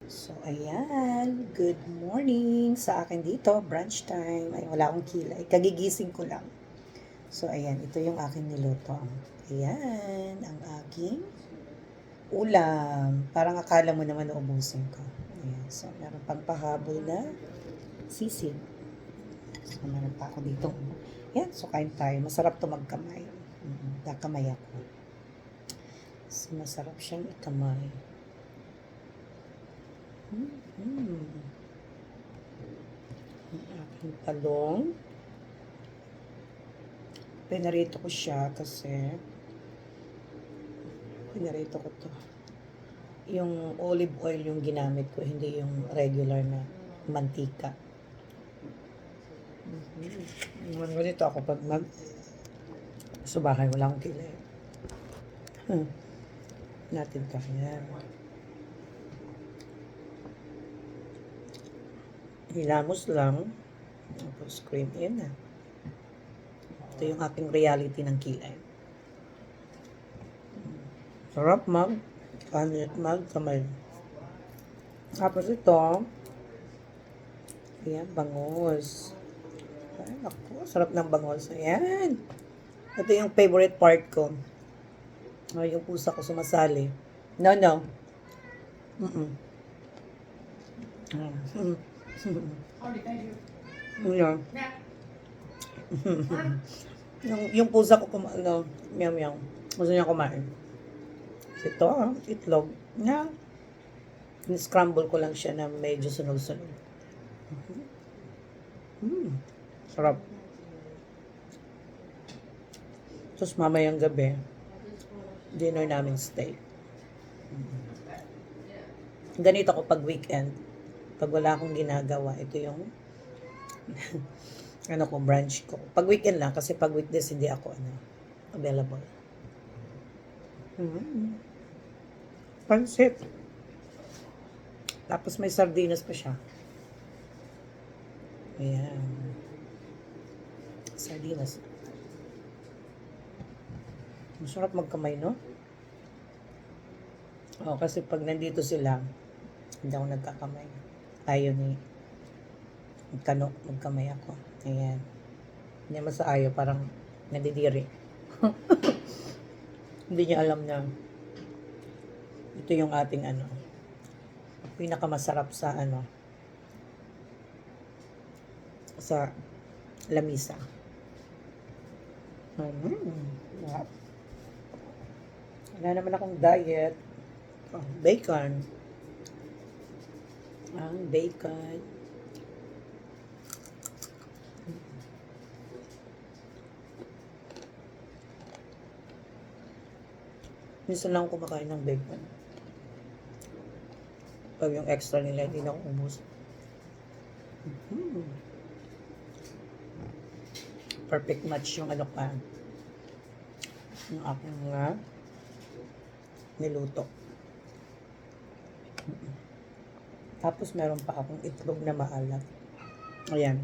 So, ayan. Good morning sa akin dito. Brunch time. Ay, wala akong kilay. Kagigising ko lang. So, ayan. Ito yung aking niluto. Ayan. Ang aking ulam. Parang akala mo naman naubusin ko. Ayan. So, meron pang pahabol na sisig. So, meron pa ako dito. Ayan. So, kain tayo. Masarap to magkamay. Kakamay ako. So, masarap siyang ikamay. Mm-hmm. Ang aking talong. Pinarito ko siya kasi pinarito ko to. Yung olive oil yung ginamit ko, hindi yung regular na mantika. Ganito ako pag sa bahay, wala akong kilay. Natin to. Yan. Hilamos lang. Tapos cream in na. Ito yung aking reality ng kilay. Sarap magkamay. Tapos ito, ayan, bangus. Ay, naku, sarap ng bangus. Ayan. Ito yung favorite part ko. Ay, yung pusa ko sumasali. No, no. Yan. yung pusa ko meow meow. Gusto niya kumain. Ito, itlog. Na, scramble ko lang siya na medyo sunog-sunog. Sarap. Tapos mamayang gabi, dinner namin steak. Ganito ako pag weekend. Pag wala akong ginagawa, ito yung brunch ko. Pag weekend lang, kasi pag weekdays hindi ako available. Pansit. Tapos may sardinas pa siya. Ayan. Sardinas. Masarap magkamay, no? Oh, kasi pag nandito sila, hindi ako nagkakamay. Ayaw ni magkamay ako. Ayan. Hindi naman sa ayaw, parang nadidiri. Hindi niya alam na ito yung ating pinakamasarap sa sa lamisa. Wala naman akong diet. Oh, bacon. Ang bacon. Minsan lang kumakain ng bacon. Pag yung extra nila, hindi na ubos. Perfect match yung yung aking niluto. Tapos meron pa akong itlog na maalat. Ayan.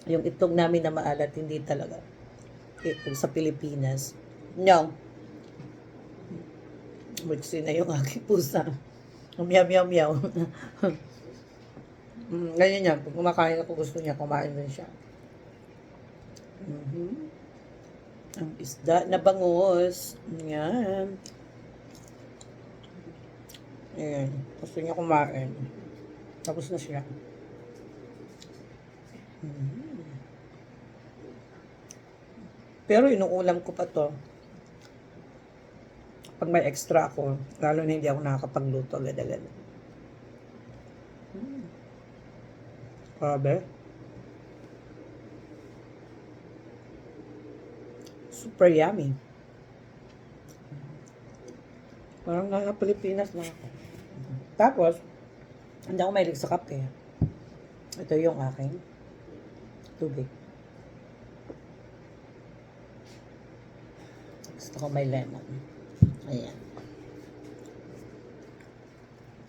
Yung itlog namin na maalat, hindi talaga itlog sa Pilipinas. No. Magsi na yung aking pusa. Meow, meow, meow. Ganyan yan. Pag kumakain ako, gusto niya, kumain din siya. Ang isda na bangus. Yan. Ayan. Gusto niya kumain. Tapos na siya. Pero inuulam ko pa to. Pag may extra ako, lalo na hindi ako nakakapagluto agad-agad. Grabe. Super yummy. Parang nasa Pilipinas na ako. Tapos, hindi ako mahilig sa kape. Ito yung aking tubig. Gusto ko may lemon. Ayan.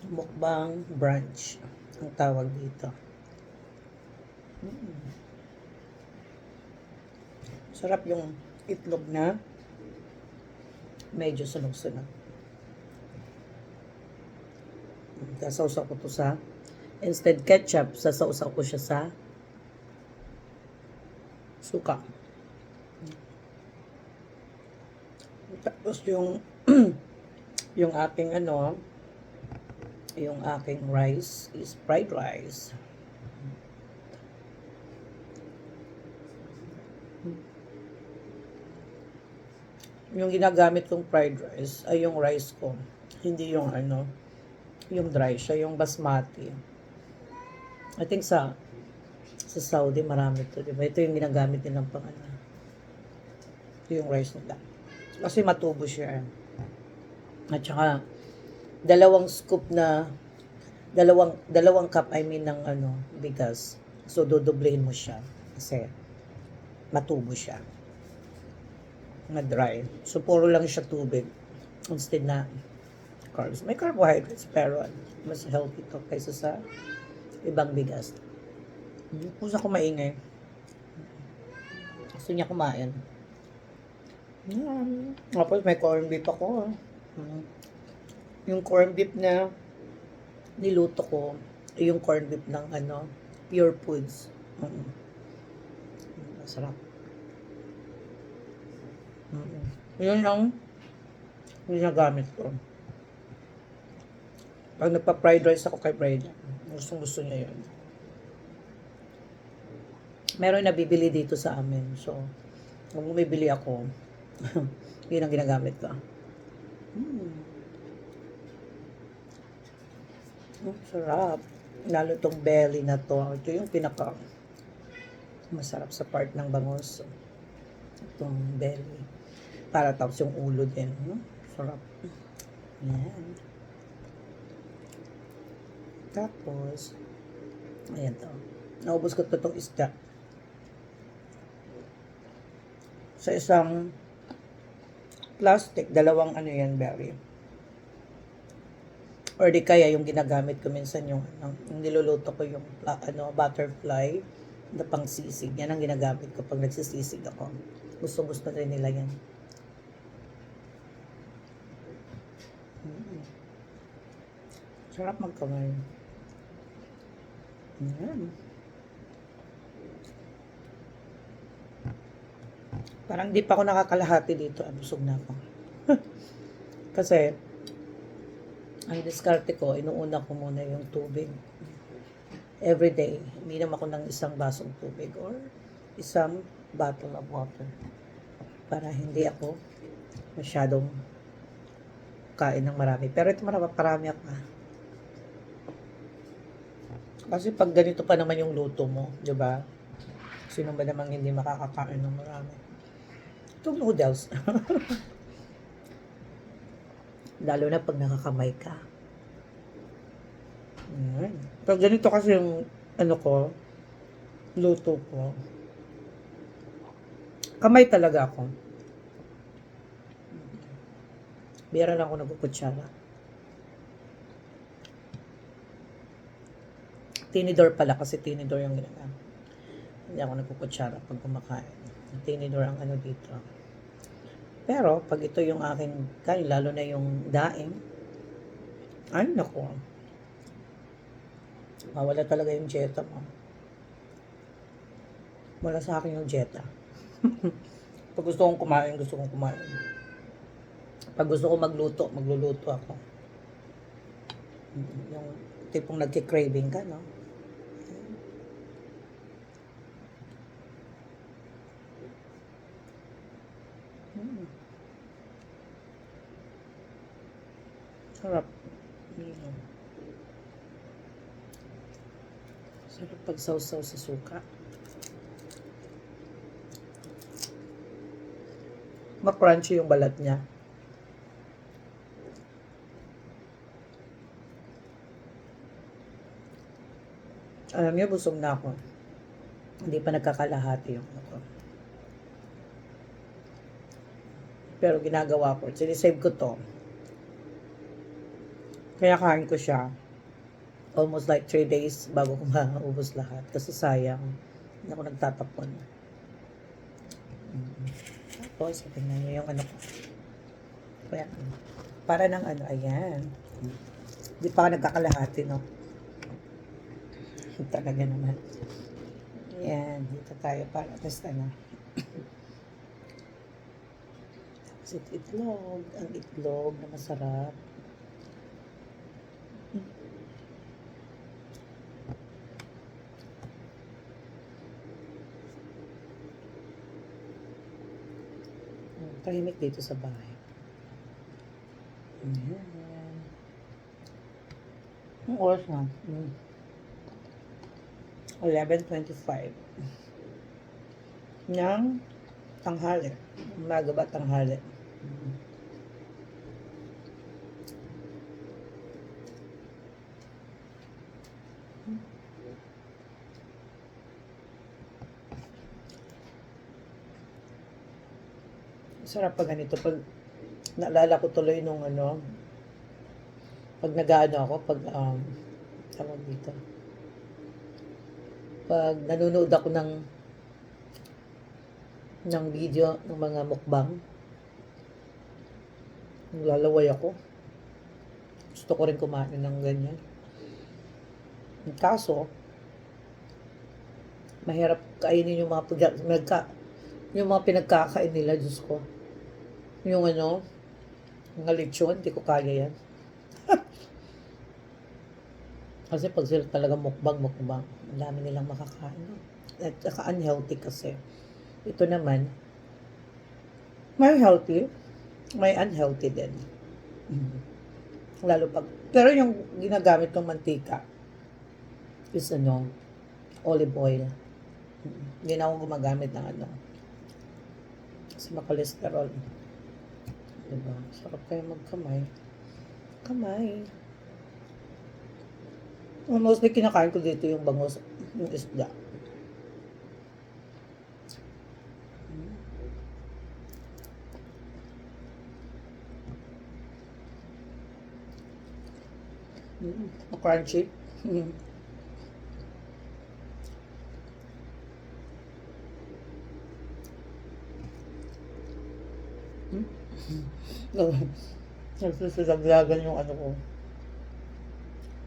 Mukbang brunch ang tawag dito. Sarap yung itlog na medyo sunog-sunog. Sasawsaw ko to sa, instead ketchup, sasawsaw ko siya sa suka. Tapos yung yung aking yung aking rice is fried rice. Yung ginagamit kong fried rice ay yung rice ko. Hindi yung yung dry siya, yung basmati. I think sa Saudi marami to, di ba? Ito yung ginagamit nilang pang Ito yung rice nila. Kasi matubo siya. At saka dalawang scoop na dalawang cup ng bigas. So dodoblehin mo siya kasi matubo siya. Na dry. So puro lang siya tubig instead na carbs. May carbohydrates pero mas healthy to kaysa sa ibang bigas. Pusa ko maingay. Gusto niya kumain. Tapos may corned beef ako. Yung corned beef na niluto ko, yung corned beef ng Pure Foods. Masarap. Yun ang ginagamit ko. Pag nagpa-fried rice ako kay Brenda, gusto niya yun. Meron nabibili dito sa amin. So, kung bumibili ako, yun ang ginagamit ko. Sarap. Lalo tong belly na to. Ito yung pinaka masarap sa part ng bangus. Itong belly. Para tapos yung ulo din. Sarap. Yan. Tapos, ayan to. Naubos ko to itong isda. Sa isang plastic, dalawang yan, berry. Or di kaya yung ginagamit ko minsan yung niluluto ko yung butterfly na pang sisig. Yan ang ginagamit ko pag nagsisisig ako. Gusto rin nila yan. Sarap magkamay. Yan. Parang di pa ako nakakalahati dito. Busog na ako. Kasi ang diskarte ko, inuuna ko muna yung tubig. Every day, uminom ako ng isang basong tubig or isang bottle of water. Para hindi ako masyadong kain ng marami. Pero ito marami ako. Kasi pag ganito pa naman yung luto mo, di ba? Sino ba namang hindi makakakain ng marami? Itong noodles. Lalo na pag nakakamay ka. Ayan. Pag ganito kasi yung luto ko. Kamay talaga ako. Bira lang ako nagkukutsara. Tinidor pala kasi tinidor yung ginagamit. Hindi ako nagkukutsara pag kumakain. Tinidor ang dito. Pero, pag ito yung aking kain, lalo na yung daing, ay naku. Mawala talaga yung dieta mo. Wala sa akin yung dieta. Pag gusto kong kumain, gusto kong kumain. Pag gusto kong magluto, magluluto ako. Yung tipong nagki-craving ka, no? Sarap. Sarap pag sausaw sa suka. Ma-crunchy yung balat niya. Alam niyo, busog na ako. Hindi pa nagkakalahati yung Pero ginagawa ko. Sinisave ko to. Kaya kain ko siya. Almost like 3 days bago ko maubos lahat. Kasi sayang. Hindi ako nagtatapon. Tapos, tingnan niyo yung ko. Kaya, para ng ayan. Di pa ka nagkakalahati, no? Talaga naman. Yan, dito tayo para test ano. Tapos itlog, ang itlog na masarap. Tahimik dito sa bahay. Ayan. Ang oras na. 11:25 ng tanghali. Umaga ba tanghali? Sarap pag ganito. Pag naalala ko tuloy nung ano, pag nag-ano ako, pag tawag dito. Pag nanonood ako ng video ng mga mukbang, lalaway ako. Gusto ko rin kumain ng ganyan. Kaso, mahirap kainin yung yung mga pinagkakain nila, Diyos ko. Yung ano, mga lechon, hindi ko kaya yan. Kasi pag sila talaga mukbang, ang dami nilang makakain. At saka unhealthy kasi. Ito naman, may healthy, may unhealthy din. Lalo pag, pero yung ginagamit ng mantika is ano, olive oil. Hindi na ako gumagamit ng ano. Kasi makolesterol. Diba? Sarap kayo magkamay. Kamay. Mostly kinakain ko dito yung bangus, yung isda. Crunchy. Nagsusaglagan yung ano ko.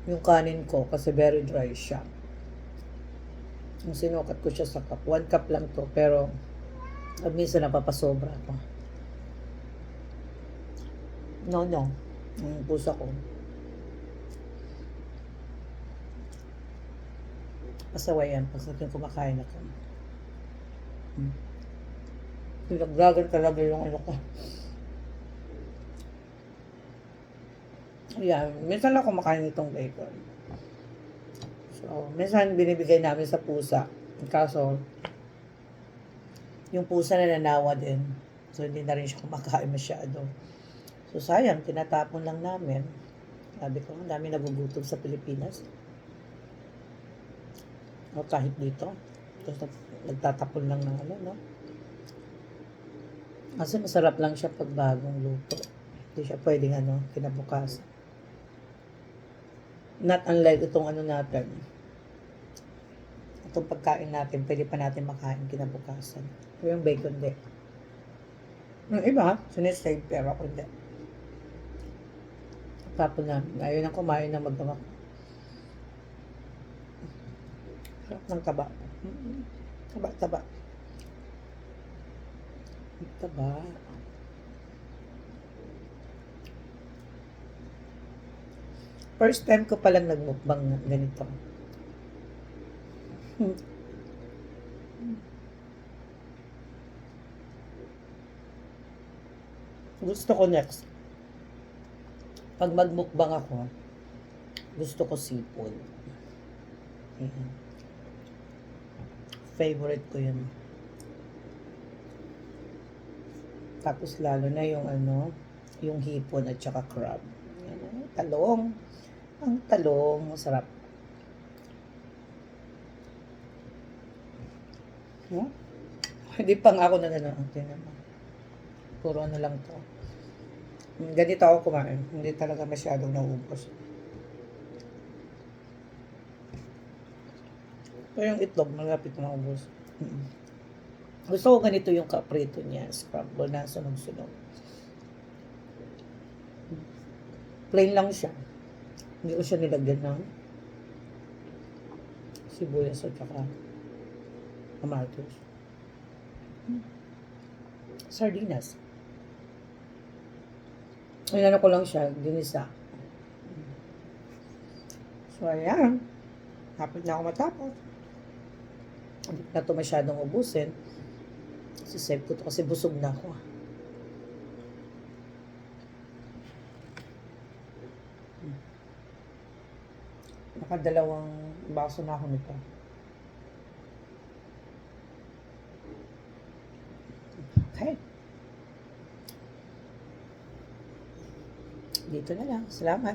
Yung kanin ko kasi very dry siya. Yung sinukat ko siya sa cup. 1 cup lang to pero minsan napapasobra ako. No. Yung pusa ko. Pasaway yan pag natin kumakain ako. Pinaglagan talaga yung ano ko. Ayan, minsan lang kumakain itong bacon. So, minsan binibigay namin sa pusa. Kaso, yung pusa na nanawa din. So, hindi na rin siya kumakain masyado. So, sayang, tinatapon lang namin. Sabi ko, ang dami nagugutom sa Pilipinas. O kahit dito. Tapos nagtatapon lang ng ano, no? Kasi masarap lang siya pag bagong luto. Hindi siya pwedeng ano, kinabukasan. Not unlike itong ano natin. Itong pagkain natin, pwede pa natin makain kinabukasan. Pero yung bacon, di. Yung iba, sinisave, pero ako hindi. Tapon namin. Ayaw nang kumain ng magdamag. Sarap ng taba. Taba. Taba. First time ko palang nagmukbang na ganito. Gusto ko next. Pag magmukbang ako, gusto ko seafood. Ayan. Favorite ko yun. Tapos lalo na yung ano, yung hipon at saka crab. Ayan, talong. Ang talong, masarap. Hindi pang ako na gano'n. Puro ano lang to. Ganito ako kumain. Hindi talaga masyadong naubos. Pero yung itlog, malapit na naubos. Gusto ko ganito yung kaprito niya. Scramble na sunog-sunog. Plain lang siya. Hindi ko siya nilagyan ng sibuyas at saka kamatis. Sardinas. Inano ko lang siya, ginisa. So, ayan. Hapit na ako matapos. Hindi ko na ito masyadong ubusin. Sisave ko ito kasi busog na ako. Nakadalawang baso na ako nito. Okay. Dito na lang. Salamat.